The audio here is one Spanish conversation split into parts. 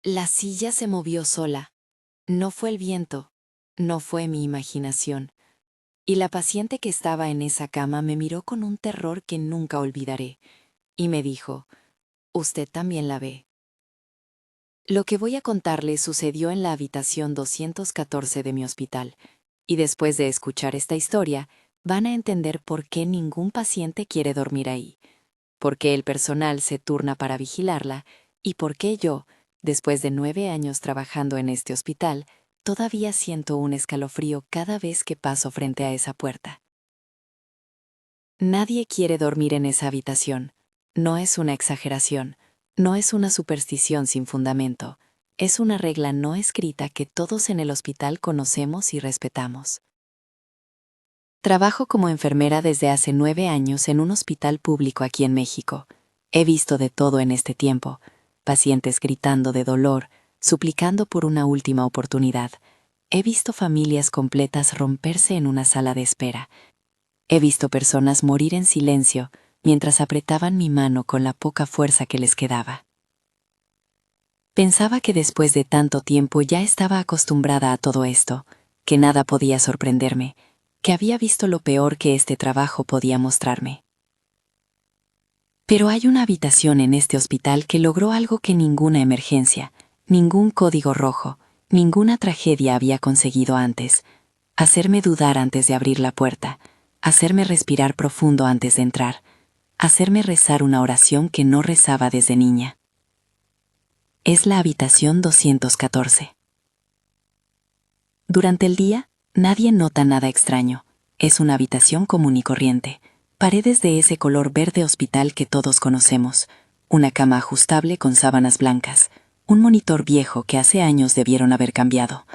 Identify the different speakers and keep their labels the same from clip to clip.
Speaker 1: La silla se movió sola. No fue el viento, no fue mi imaginación. Y la paciente que estaba en esa cama me miró con un terror que nunca olvidaré, y me dijo, «Usted también la ve». Lo que voy a contarle sucedió en la habitación 214 de mi hospital, y después de escuchar esta historia, van a entender por qué ningún paciente quiere dormir ahí, por qué el personal se turna para vigilarla, y por qué yo, después de 9 años trabajando en este hospital, todavía siento un escalofrío cada vez que paso frente a esa puerta. Nadie quiere dormir en esa habitación. No es una exageración, no es una superstición sin fundamento, es una regla no escrita que todos en el hospital conocemos y respetamos. Trabajo como enfermera desde hace 9 años en un hospital público aquí en México. He visto de todo en este tiempo, pacientes gritando de dolor, suplicando por una última oportunidad. He visto familias completas romperse en una sala de espera. He visto personas morir en silencio mientras apretaban mi mano con la poca fuerza que les quedaba. Pensaba que después de tanto tiempo ya estaba acostumbrada a todo esto, que nada podía sorprenderme, que había visto lo peor que este trabajo podía mostrarme. Pero hay una habitación en este hospital que logró algo que ninguna emergencia, ningún código rojo, ninguna tragedia había conseguido antes: hacerme dudar antes de abrir la puerta, hacerme respirar profundo antes de entrar, hacerme rezar una oración que no rezaba desde niña. Es la habitación 214. Durante el día, nadie nota nada extraño. Es una habitación común y corriente. Paredes de ese color verde hospital que todos conocemos. Una cama ajustable con sábanas blancas. Un monitor viejo que hace años debieron haber cambiado.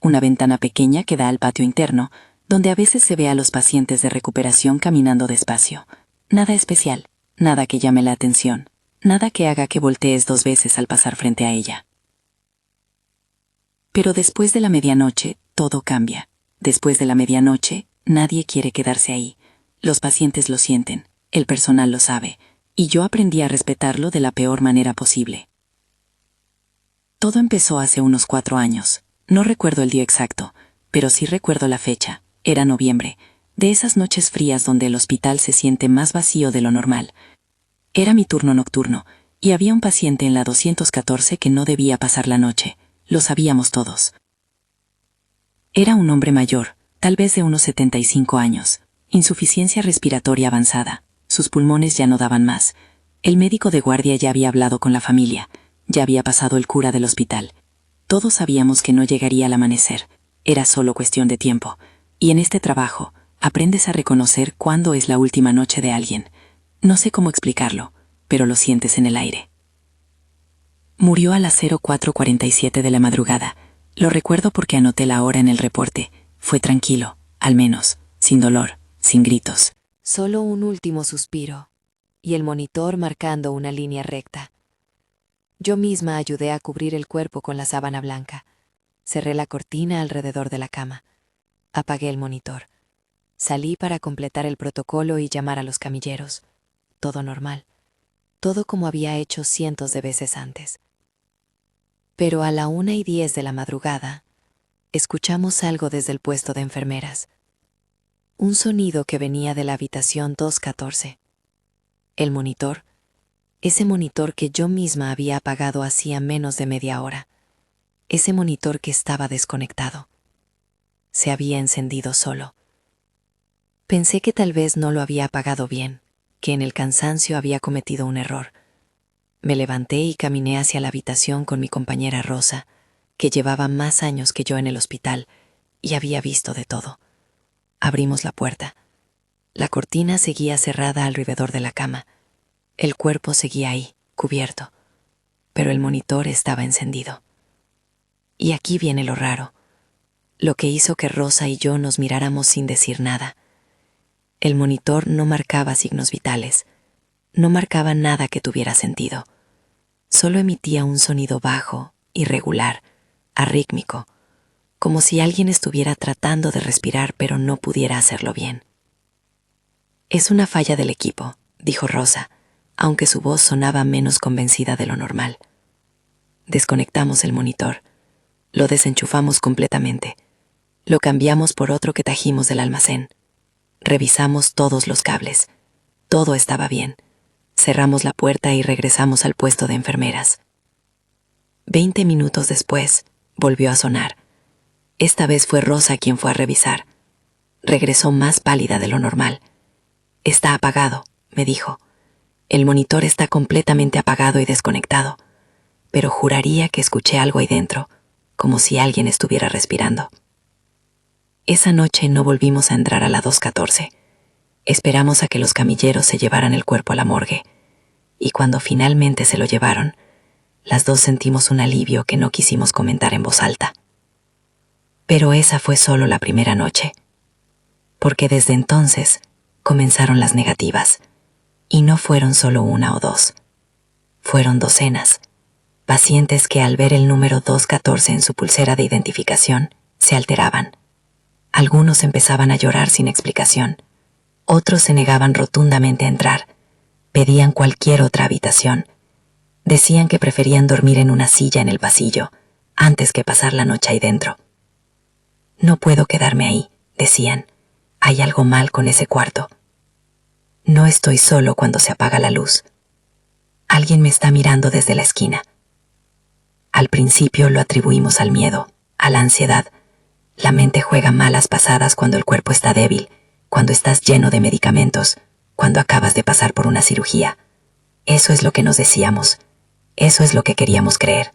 Speaker 1: Una ventana pequeña que da al patio interno, donde a veces se ve a los pacientes de recuperación caminando despacio. Nada especial, nada que llame la atención, nada que haga que voltees 2 veces al pasar frente a ella. Pero después de la medianoche, todo cambia. Después de la medianoche, nadie quiere quedarse ahí. Los pacientes lo sienten, el personal lo sabe, y yo aprendí a respetarlo de la peor manera posible. Todo empezó hace unos 4 años. No recuerdo el día exacto, pero sí recuerdo la fecha. Era noviembre, de esas noches frías donde el hospital se siente más vacío de lo normal. Era mi turno nocturno, y había un paciente en la 214 que no debía pasar la noche. Lo sabíamos todos. Era un hombre mayor, tal vez de unos 75 años, insuficiencia respiratoria avanzada. Sus pulmones ya no daban más. El médico de guardia ya había hablado con la familia, ya había pasado el cura del hospital. Todos sabíamos que no llegaría al amanecer. Era solo cuestión de tiempo. Y en este trabajo, aprendes a reconocer cuándo es la última noche de alguien. No sé cómo explicarlo, pero lo sientes en el aire. Murió a las 04:47 de la madrugada. Lo recuerdo porque anoté la hora en el reporte. Fue tranquilo, al menos, sin dolor, sin gritos. Solo un último suspiro, y el monitor marcando una línea recta. Yo misma ayudé a cubrir el cuerpo con la sábana blanca. Cerré la cortina alrededor de la cama. Apagué el monitor. Salí para completar el protocolo y llamar a los camilleros. Todo normal. Todo como había hecho cientos de veces antes. Pero a la 1:10 de la madrugada, escuchamos algo desde el puesto de enfermeras. Un sonido que venía de la habitación 214. El monitor, ese monitor que yo misma había apagado hacía menos de media hora. Ese monitor que estaba desconectado. Se había encendido solo. Pensé que tal vez no lo había apagado bien, que en el cansancio había cometido un error. Me levanté y caminé hacia la habitación con mi compañera Rosa, que llevaba más años que yo en el hospital y había visto de todo. Abrimos la puerta. La cortina seguía cerrada alrededor de la cama. El cuerpo seguía ahí, cubierto, pero el monitor estaba encendido. Y aquí viene lo raro, lo que hizo que Rosa y yo nos miráramos sin decir nada. El monitor no marcaba signos vitales, no marcaba nada que tuviera sentido. Solo emitía un sonido bajo, irregular, arrítmico, como si alguien estuviera tratando de respirar pero no pudiera hacerlo bien. «Es una falla del equipo», dijo Rosa, aunque su voz sonaba menos convencida de lo normal. Desconectamos el monitor. Lo desenchufamos completamente. Lo cambiamos por otro que trajimos del almacén. Revisamos todos los cables. Todo estaba bien. Cerramos la puerta y regresamos al puesto de enfermeras. 20 minutos después, volvió a sonar. Esta vez fue Rosa quien fue a revisar. Regresó más pálida de lo normal. Está apagado, me dijo. El monitor está completamente apagado y desconectado, pero juraría que escuché algo ahí dentro, como si alguien estuviera respirando. Esa noche no volvimos a entrar a la 214. Esperamos a que los camilleros se llevaran el cuerpo a la morgue, y cuando finalmente se lo llevaron, las dos sentimos un alivio que no quisimos comentar en voz alta. Pero esa fue solo la primera noche, porque desde entonces comenzaron las negativas, y no fueron solo una o dos. Fueron docenas. Pacientes que al ver el número 214 en su pulsera de identificación se alteraban. Algunos empezaban a llorar sin explicación. Otros se negaban rotundamente a entrar. Pedían cualquier otra habitación. Decían que preferían dormir en una silla en el pasillo antes que pasar la noche ahí dentro. No puedo quedarme ahí, decían. Hay algo mal con ese cuarto. No estoy solo cuando se apaga la luz. Alguien me está mirando desde la esquina. Al principio lo atribuimos al miedo, a la ansiedad. La mente juega malas pasadas cuando el cuerpo está débil, cuando estás lleno de medicamentos, cuando acabas de pasar por una cirugía. Eso es lo que nos decíamos. Eso es lo que queríamos creer,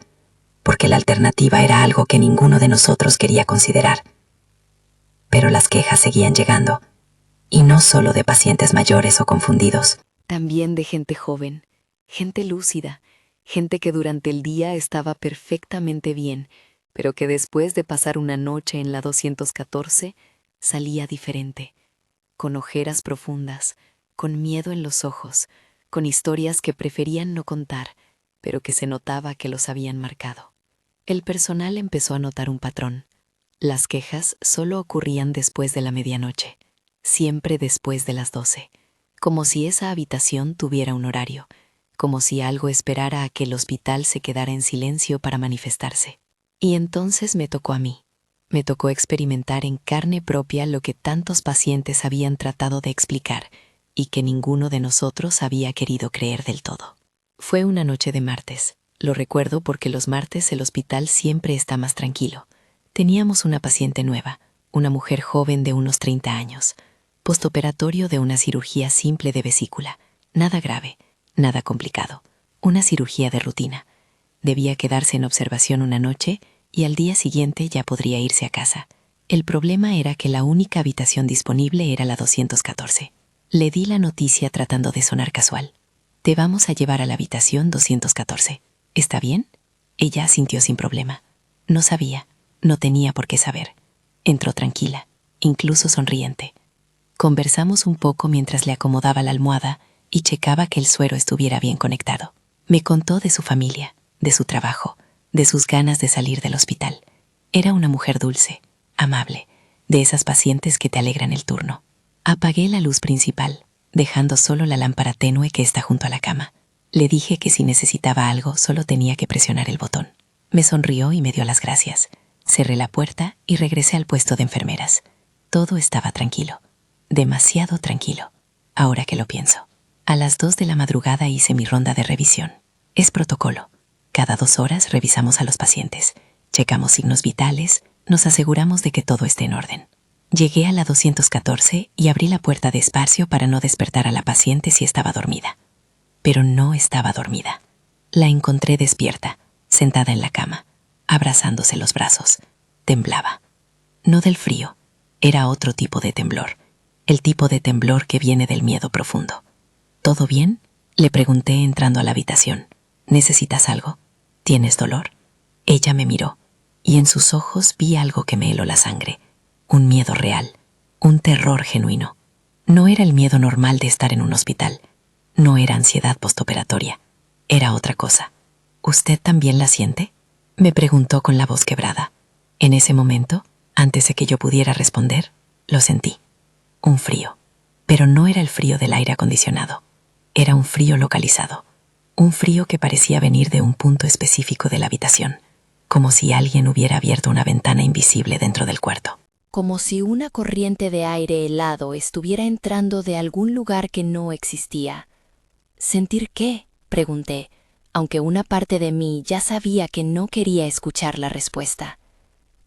Speaker 1: porque la alternativa era algo que ninguno de nosotros quería considerar. Pero las quejas seguían llegando, y no solo de pacientes mayores o confundidos.
Speaker 2: También de gente joven, gente lúcida, gente que durante el día estaba perfectamente bien, pero que después de pasar una noche en la 214 salía diferente, con ojeras profundas, con miedo en los ojos, con historias que preferían no contar, pero que se notaba que los habían marcado. El personal empezó a notar un patrón. Las quejas solo ocurrían después de la medianoche, siempre después de las 12, como si esa habitación tuviera un horario, como si algo esperara a que el hospital se quedara en silencio para manifestarse. Y entonces me tocó a mí. Me tocó experimentar en carne propia lo que tantos pacientes habían tratado de explicar y que ninguno de nosotros había querido creer del todo. Fue una noche de martes. Lo recuerdo porque los martes el hospital siempre está más tranquilo. Teníamos una paciente nueva, una mujer joven de unos 30 años, postoperatorio de una cirugía simple de vesícula, nada grave, nada complicado, una cirugía de rutina. Debía quedarse en observación una noche y al día siguiente ya podría irse a casa. El problema era que la única habitación disponible era la 214. Le di la noticia tratando de sonar casual. Te vamos a llevar a la habitación 214. ¿Está bien? Ella asintió sin problema. No sabía, no tenía por qué saber. Entró tranquila, incluso sonriente. Conversamos un poco mientras le acomodaba la almohada y checaba que el suero estuviera bien conectado. Me contó de su familia, de su trabajo, de sus ganas de salir del hospital. Era una mujer dulce, amable, de esas pacientes que te alegran el turno. Apagué la luz principal, dejando solo la lámpara tenue que está junto a la cama. Le dije que si necesitaba algo solo tenía que presionar el botón. Me sonrió y me dio las gracias. Cerré la puerta y regresé al puesto de enfermeras. Todo estaba tranquilo, demasiado tranquilo, ahora que lo pienso. A las 2 de la madrugada hice mi ronda de revisión. Es protocolo. Cada 2 horas revisamos a los pacientes, checamos signos vitales, nos aseguramos de que todo esté en orden. Llegué a la 214 y abrí la puerta despacio para no despertar a la paciente si estaba dormida. Pero no estaba dormida. La encontré despierta, sentada en la cama, abrazándose los brazos. Temblaba. No del frío, era otro tipo de temblor, el tipo de temblor que viene del miedo profundo. ¿Todo bien?, le pregunté entrando a la habitación. ¿Necesitas algo? ¿Tienes dolor? Ella me miró, y en sus ojos vi algo que me heló la sangre. Un miedo real, un terror genuino. No era el miedo normal de estar en un hospital. No era ansiedad postoperatoria. Era otra cosa. ¿Usted también la siente?, me preguntó con la voz quebrada. En ese momento, antes de que yo pudiera responder, lo sentí. Un frío. Pero no era el frío del aire acondicionado. Era un frío localizado.
Speaker 1: un frío que parecía venir de un punto específico de la habitación, como si alguien hubiera abierto una ventana invisible dentro del cuarto.
Speaker 2: Como si una corriente de aire helado estuviera entrando de algún lugar que no existía. ¿Sentir qué?, pregunté, aunque una parte de mí ya sabía que no quería escuchar la respuesta.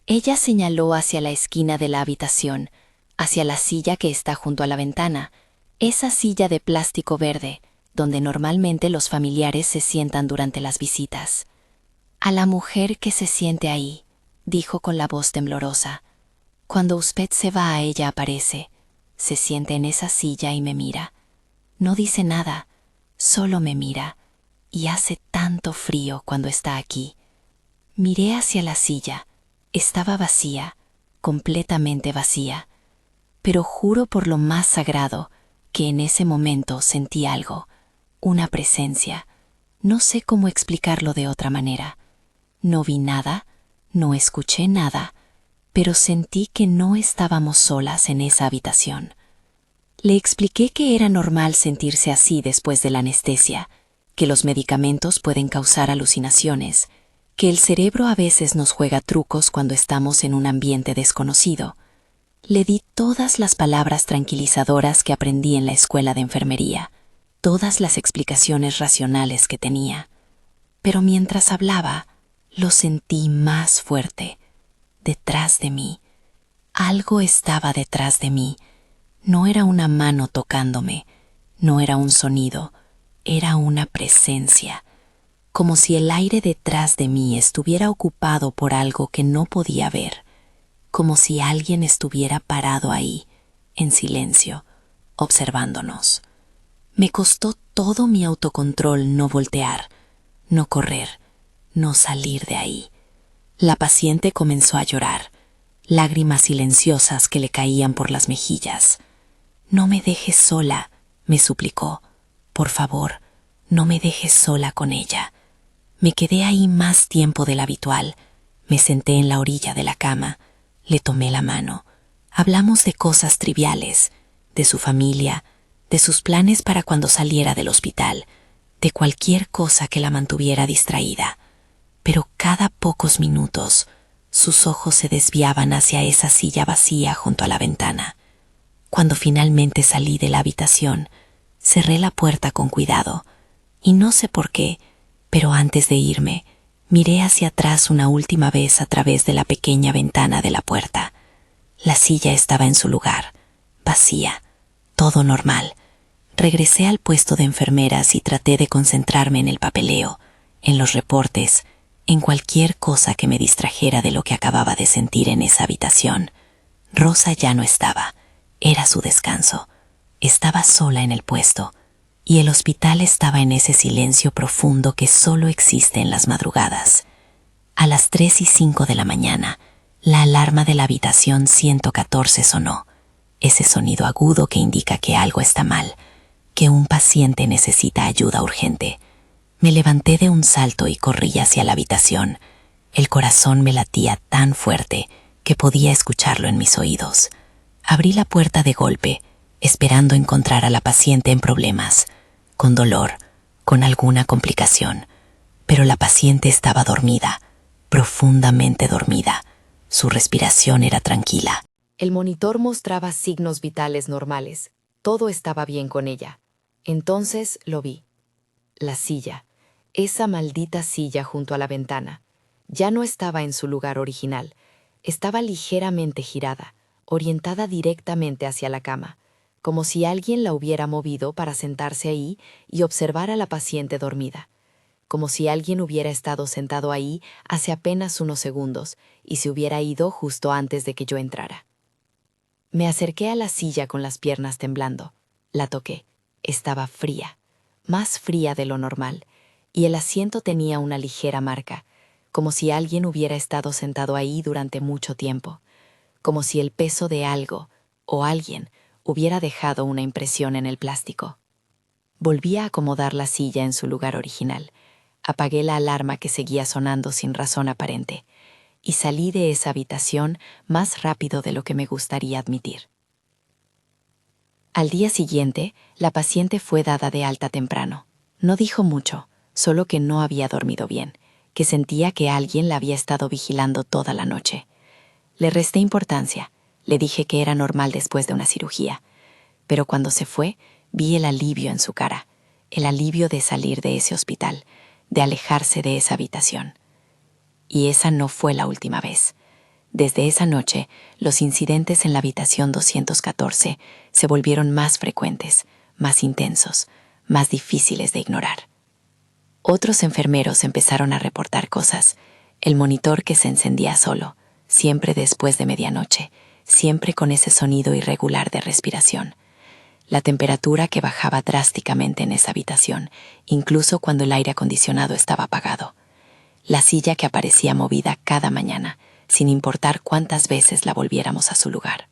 Speaker 2: Ella señaló hacia la esquina de la habitación, hacia la silla que está junto a la ventana, esa silla de plástico verde, donde normalmente los familiares se sientan durante las visitas. A la mujer que se siente ahí, dijo con la voz temblorosa. Cuando usted se va, ella aparece, se siente en esa silla y me mira. No dice nada, solo me mira, y hace tanto frío cuando está aquí. Miré hacia la silla, estaba vacía, completamente vacía, pero juro por lo más sagrado que en ese momento sentí algo, una presencia. No sé cómo explicarlo de otra manera. No vi nada, no escuché nada, pero sentí que no estábamos solas en esa habitación. Le expliqué que era normal sentirse así después de la anestesia, que los medicamentos pueden causar alucinaciones, que el cerebro a veces nos juega trucos cuando estamos en un ambiente desconocido. Le di todas las palabras tranquilizadoras que aprendí en la escuela de enfermería, todas las explicaciones racionales que tenía. Pero mientras hablaba, lo sentí más fuerte. Detrás de mí. Algo estaba detrás de mí. No era una mano tocándome, no era un sonido, era una presencia, como si el aire detrás de mí estuviera ocupado por algo que no podía ver, como si alguien estuviera parado ahí, en silencio, observándonos. Me costó todo mi autocontrol no voltear, no correr, no salir de ahí. La paciente comenzó a llorar, lágrimas silenciosas que le caían por las mejillas. No me dejes sola, me suplicó. Por favor, no me dejes sola con ella. Me quedé ahí más tiempo del habitual. Me senté en la orilla de la cama, le tomé la mano. Hablamos de cosas triviales, de su familia, de sus planes para cuando saliera del hospital, de cualquier cosa que la mantuviera distraída. Pero cada pocos minutos, sus ojos se desviaban hacia esa silla vacía junto a la ventana. Cuando finalmente salí de la habitación, cerré la puerta con cuidado, y no sé por qué, pero antes de irme, miré hacia atrás una última vez a través de la pequeña ventana de la puerta. La silla estaba en su lugar, vacía, todo normal. Regresé al puesto de enfermeras y traté de concentrarme en el papeleo, en los reportes, en cualquier cosa que me distrajera de lo que acababa de sentir en esa habitación. Rosa ya no estaba, era su descanso. Estaba sola en el puesto, y el hospital estaba en ese silencio profundo que solo existe en las madrugadas. A las 3:05 de la mañana, la alarma de la habitación 114 sonó, ese sonido agudo que indica que algo está mal, que un paciente necesita ayuda urgente. Me levanté de un salto y corrí hacia la habitación. El corazón me latía tan fuerte que podía escucharlo en mis oídos. Abrí la puerta de golpe, esperando encontrar a la paciente en problemas, con dolor, con alguna complicación. Pero la paciente estaba dormida, profundamente dormida. Su respiración era tranquila. El monitor mostraba signos vitales normales. Todo estaba bien con ella. Entonces lo vi. La silla. Esa maldita silla junto a la ventana. Ya no estaba en su lugar original. Estaba ligeramente girada, orientada directamente hacia la cama, como si alguien la hubiera movido para sentarse ahí y observar a la paciente dormida, como si alguien hubiera estado sentado ahí hace apenas unos segundos y se hubiera ido justo antes de que yo entrara. Me acerqué a la silla con las piernas temblando. La toqué. Estaba fría, más fría de lo normal, y el asiento tenía una ligera marca, como si alguien hubiera estado sentado ahí durante mucho tiempo, como si el peso de algo o alguien hubiera dejado una impresión en el plástico. Volví a acomodar la silla en su lugar original, apagué la alarma que seguía sonando sin razón aparente, y salí de esa habitación más rápido de lo que me gustaría admitir. Al día siguiente, la paciente fue dada de alta temprano. No dijo mucho, solo que no había dormido bien, que sentía que alguien la había estado vigilando toda la noche. Le resté importancia, le dije que era normal después de una cirugía, pero cuando se fue, vi el alivio en su cara, el alivio de salir de ese hospital, de alejarse de esa habitación. Y esa no fue la última vez. Desde esa noche, los incidentes en la habitación 214 se volvieron más frecuentes, más intensos, más difíciles de ignorar. Otros enfermeros empezaron a reportar cosas. El monitor que se encendía solo, siempre después de medianoche, siempre con ese sonido irregular de respiración. La temperatura que bajaba drásticamente en esa habitación, incluso cuando el aire acondicionado estaba apagado. La silla que aparecía movida cada mañana, sin importar cuántas veces la volviéramos a su lugar.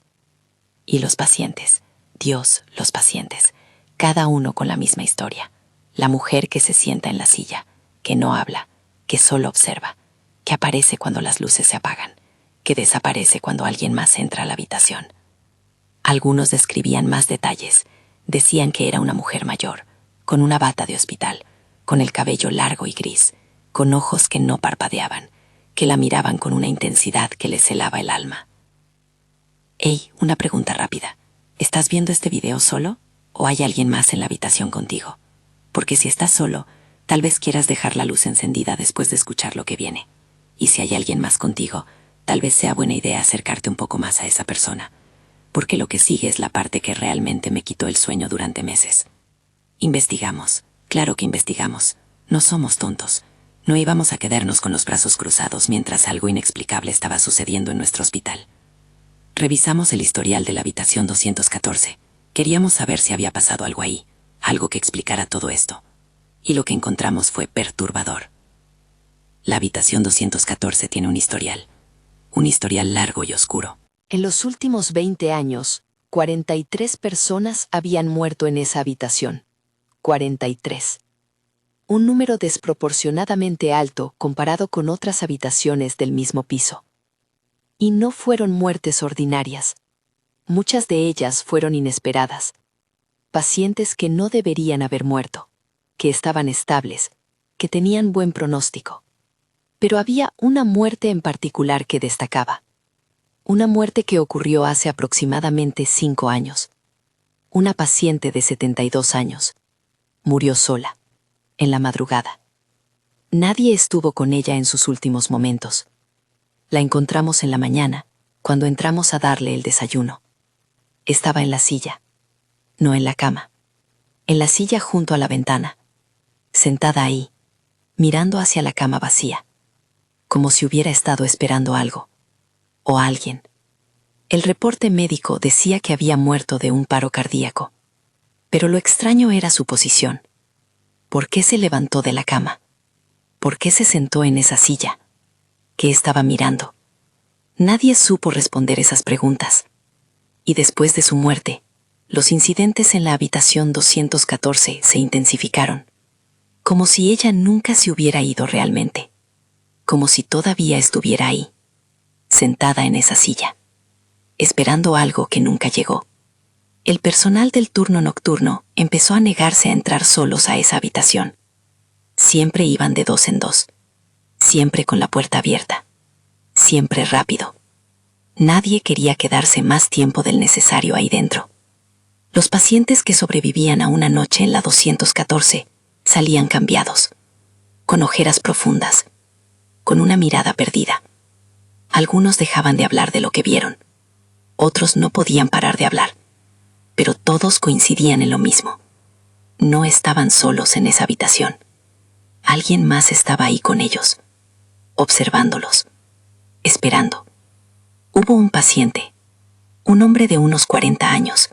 Speaker 2: Y los pacientes, Dios, los pacientes, cada uno con la misma historia. La mujer que se sienta en la silla, que no habla, que solo observa, que aparece cuando las luces se apagan, que desaparece cuando alguien más entra a la habitación. Algunos describían más detalles. Decían que era una mujer mayor, con una bata de hospital, con el cabello largo y gris, con ojos que no parpadeaban, que la miraban con una intensidad que les helaba el alma. Hey, una pregunta rápida. ¿Estás viendo este video solo o hay alguien más en la habitación contigo? Porque si estás solo, tal vez quieras dejar la luz encendida después de escuchar lo que viene. Y si hay alguien más contigo, tal vez sea buena idea acercarte un poco más a esa persona, porque lo que sigue es la parte que realmente me quitó el sueño durante meses. Investigamos, claro que investigamos, no somos tontos. No íbamos a quedarnos con los brazos cruzados mientras algo inexplicable estaba sucediendo en nuestro hospital. Revisamos el historial de la habitación 214. Queríamos saber si había pasado algo ahí, algo que explicara todo esto. Y lo que encontramos fue perturbador. La habitación 214 tiene un historial largo y oscuro.
Speaker 3: En los últimos 20 años, 43 personas habían muerto en esa habitación. 43. Un número desproporcionadamente alto comparado con otras habitaciones del mismo piso. Y no fueron muertes ordinarias. Muchas de ellas fueron inesperadas. Pacientes que no deberían haber muerto, que estaban estables, que tenían buen pronóstico. Pero había una muerte en particular que destacaba. Una muerte que ocurrió hace aproximadamente 5 años. Una paciente de 72 años. Murió sola, en la madrugada. Nadie estuvo con ella en sus últimos momentos. La encontramos en la mañana, cuando entramos a darle el desayuno. Estaba en la silla, no en la cama. En la silla junto a la ventana, sentada ahí, mirando hacia la cama vacía, como si hubiera estado esperando algo, o alguien. El reporte médico decía que había muerto de un paro cardíaco, pero lo extraño era su posición. ¿Por qué se levantó de la cama? ¿Por qué se sentó en esa silla? ¿Qué estaba mirando? Nadie supo responder esas preguntas. Y después de su muerte, los incidentes en la habitación 214 se intensificaron, como si ella nunca se hubiera ido realmente, como si todavía estuviera ahí, sentada en esa silla, esperando algo que nunca llegó. El personal del turno nocturno empezó a negarse a entrar solos a esa habitación. Siempre iban de 2 en 2, siempre con la puerta abierta, siempre rápido. Nadie quería quedarse más tiempo del necesario ahí dentro. Los pacientes que sobrevivían a una noche en la 214 salían cambiados, con ojeras profundas, con una mirada perdida. Algunos dejaban de hablar de lo que vieron, otros no podían parar de hablar, pero todos coincidían en lo mismo. No estaban solos en esa habitación. Alguien más estaba ahí con ellos, observándolos, esperando. Hubo un paciente, un hombre de unos 40 años,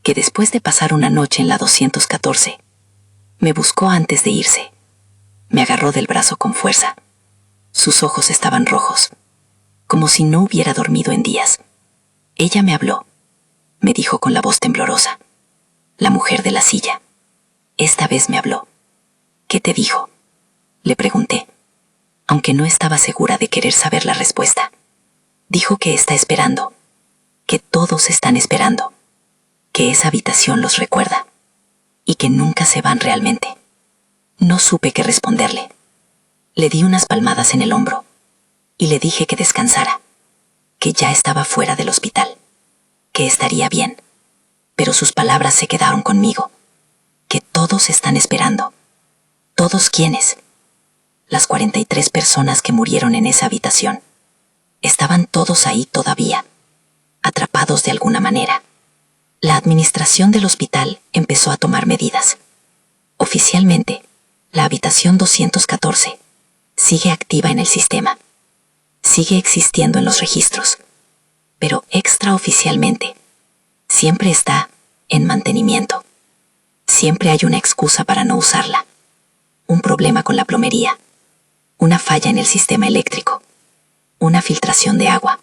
Speaker 3: que después de pasar una noche en la 214, me buscó antes de irse. Me agarró del brazo con fuerza. Sus ojos estaban rojos, como si no hubiera dormido en días. Ella me habló, me dijo con la voz temblorosa. La mujer de la silla. Esta vez me habló. ¿Qué te dijo? Le pregunté, aunque no estaba segura de querer saber la respuesta. Dijo que está esperando, que todos están esperando, que esa habitación los recuerda y que nunca se van realmente.
Speaker 1: No supe qué responderle. Le di unas palmadas en el hombro y le dije que descansara, que ya estaba fuera del hospital, que estaría bien. Pero sus palabras se quedaron conmigo, que todos están esperando. ¿Todos quiénes? Las 43 personas que murieron en esa habitación. Estaban todos ahí todavía, atrapados de alguna manera. La administración del hospital empezó a tomar medidas. Oficialmente, la habitación 214 sigue activa en el sistema. Sigue existiendo en los registros. Pero extraoficialmente, siempre está en mantenimiento. Siempre hay una excusa para no usarla. Un problema con la plomería. Una falla en el sistema eléctrico. Una filtración de agua.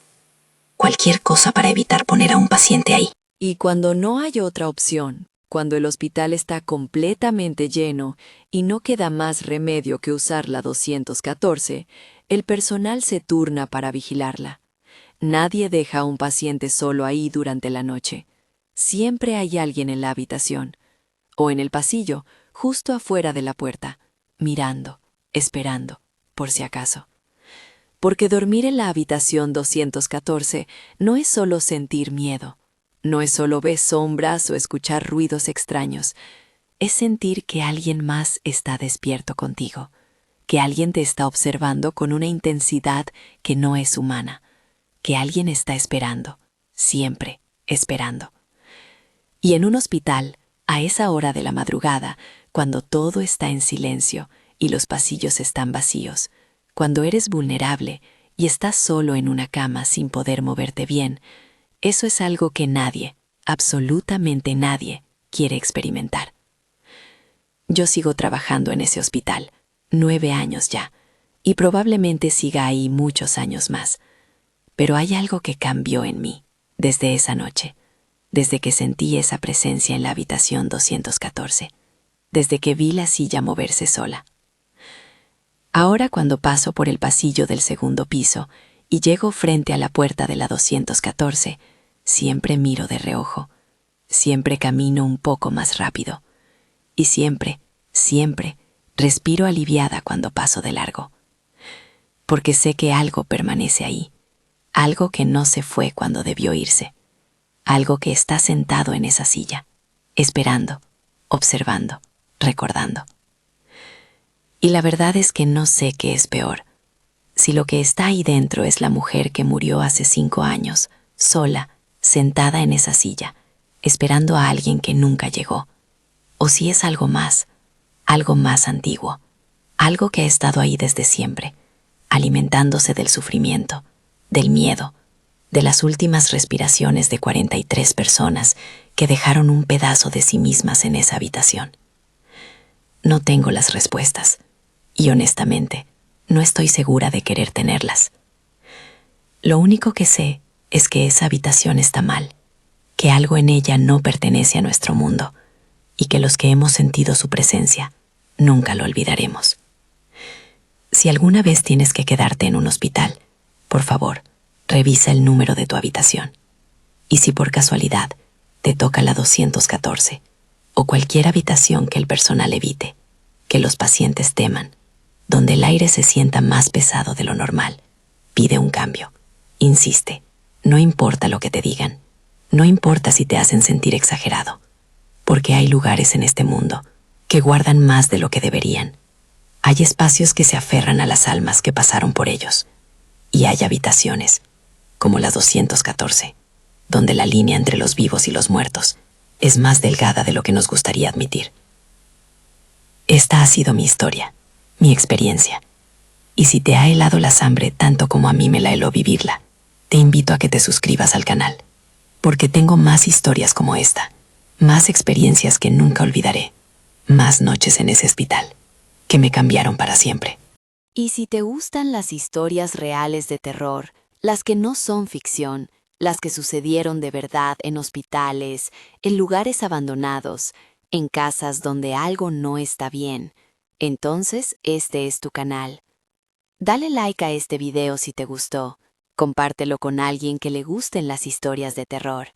Speaker 1: Cualquier cosa para evitar poner a un paciente ahí.
Speaker 2: Y cuando no hay otra opción, cuando el hospital está completamente lleno y no queda más remedio que usar la 214, el personal se turna para vigilarla. Nadie deja a un paciente solo ahí durante la noche. Siempre hay alguien en la habitación, o en el pasillo, justo afuera de la puerta, mirando, esperando, por si acaso. Porque dormir en la habitación 214 no es solo sentir miedo, no es solo ver sombras o escuchar ruidos extraños, es sentir que alguien más está despierto contigo, que alguien te está observando con una intensidad que no es humana, que alguien está esperando, siempre esperando. Y en un hospital, a esa hora de la madrugada, cuando todo está en silencio y los pasillos están vacíos, cuando eres vulnerable y estás solo en una cama sin poder moverte bien, eso es algo que nadie, absolutamente nadie, quiere experimentar. Yo sigo trabajando en ese hospital, 9 años ya, y probablemente siga ahí muchos años más. Pero hay algo que cambió en mí desde esa noche, desde que sentí esa presencia en la habitación 214, desde que vi la silla moverse sola. Ahora cuando paso por el pasillo del segundo piso y llego frente a la puerta de la 214, siempre miro de reojo, siempre camino un poco más rápido y siempre respiro aliviada cuando paso de largo, porque sé que algo permanece ahí, algo que no se fue cuando debió irse, algo que está sentado en esa silla, esperando, observando, recordando. Y la verdad es que no sé qué es peor, si lo que está ahí dentro es la mujer que murió hace 5 años, sola, sentada en esa silla, esperando a alguien que nunca llegó, o si es algo más antiguo, algo que ha estado ahí desde siempre, alimentándose del sufrimiento, del miedo, de las últimas respiraciones de 43 personas que dejaron un pedazo de sí mismas en esa habitación. No tengo las respuestas, y honestamente, no estoy segura de querer tenerlas. Lo único que sé es que esa habitación está mal, que algo en ella no pertenece a nuestro mundo, y que los que hemos sentido su presencia nunca lo olvidaremos. Si alguna vez tienes que quedarte en un hospital, por favor, revisa el número de tu habitación. Y si por casualidad te toca la 214 o cualquier habitación que el personal evite, que los pacientes teman, donde el aire se sienta más pesado de lo normal, pide un cambio. Insiste, no importa lo que te digan, no importa si te hacen sentir exagerado, porque hay lugares en este mundo que guardan más de lo que deberían. Hay espacios que se aferran a las almas que pasaron por ellos, y hay habitaciones, como la 214, donde la línea entre los vivos y los muertos es más delgada de lo que nos gustaría admitir. Esta ha sido mi historia, mi experiencia, y si te ha helado la sangre tanto como a mí me la heló vivirla, te invito a que te suscribas al canal, porque tengo más historias como esta, más experiencias que nunca olvidaré, más noches en ese hospital, que me cambiaron para siempre. Y si te gustan las historias reales de terror, las que no son ficción, las que sucedieron de verdad en hospitales, en lugares abandonados, en casas donde algo no está bien, entonces este es tu canal. Dale like a este video si te gustó, compártelo con alguien que le gusten las historias de terror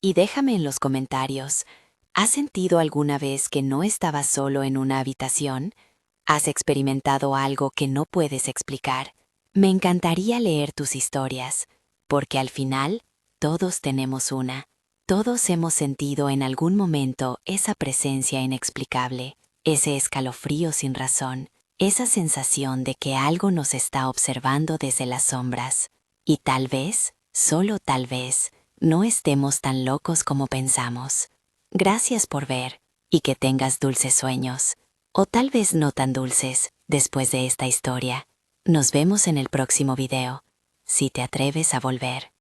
Speaker 2: y déjame en los comentarios, ¿has sentido alguna vez que no estabas solo en una habitación? ¿Has experimentado algo que no puedes explicar? Me encantaría leer tus historias, porque al final, todos tenemos una. Todos hemos sentido en algún momento esa presencia inexplicable, ese escalofrío sin razón, esa sensación de que algo nos está observando desde las sombras. Y tal vez, solo tal vez, no estemos tan locos como pensamos. Gracias por ver, y que tengas dulces sueños. O tal vez no tan dulces, después de esta historia. Nos vemos en el próximo video, si te atreves a volver.